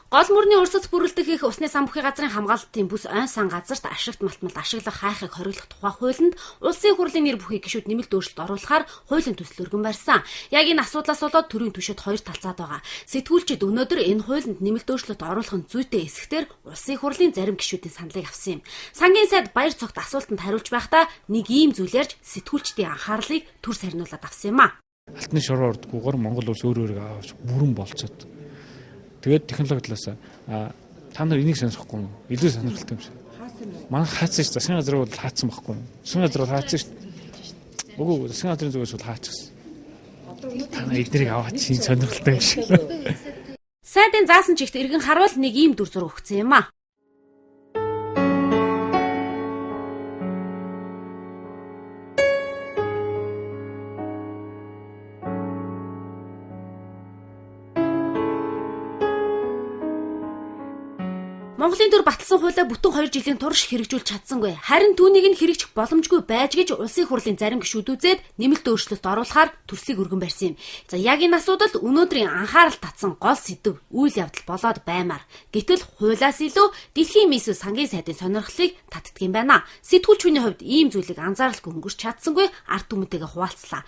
Гол мөрний урсц бүрэлдэх их усны санбухын газрын хамгаалалтын бүс ойн сан газарт ашигт малтмалд ашиглах хайхыг хориглох тухай хуулинд улсын хурлын нэр бүхий гишүүд нэмэлт өөрчлөлт оруулахаар хуулийн төсөл өргөн барьсан. Яг энэ асуудлаас болоод төрийн түвшид хоёр талцаад байгаа. Сэтгүүлчид өнөөдөр энэ хуулинд нэмэлт өөрчлөлт оруулах нь зүйтэй эсэхтэр улсын хурлын зарим гишүүдийн саналыг авсан юм. Сангийн сайд баяр цогт асуултанд хариулж байхдаа нэг ийм зүйлээрж сэтгүүлчдийн анхаарлыг төр сарниулаад авсан юм а. Алтны шороо ордгүйгээр Монгол улс өөрөө авч бүрэн болцоод. Тэгээд технологи талаас та нар энийг сонирхгүй юу? Илүү сонирхолтой юм шиг. Манай хаацсан шүү дээ. Засгийн газар бол хаацсан байхгүй юу? Засгийн газар бол хаацсан шүү дээ. Үгүй засгийн газрын зүгээс бол хаачихсан. Та нар эднийг аваад чинь сонирхолтой юм шиг. Сайдын заасан чигт иргэн харуул нэг ийм дүр зураг өгсөн юм а. Монголын төр баталсан хуулиа бүтэн 2 жилийн турш хэрэгжүүлж чадсангүй. Харин түүнийг нь хэрэгжих боломжгүй байж гэж улсын хурлын зарим гишүүд үзээд нэмэлт өөрчлөлт оруулахаар төслийг өргөн барьсан юм. За яг энэ асуудалд өнөөдрийн анхаарал татсан гол сэдэв үйл явдал болоод баймаар. Гэтэл хуулиас илүү дэлхийн мисс сангийн сайдын сонирхлыг татдаг юм байна. Сэтгүүлчхүний хувьд ийм зүйлийг анзааралгүй өнгөрч чадсангүй ард түмэнтэйгээ хуваалцлаа.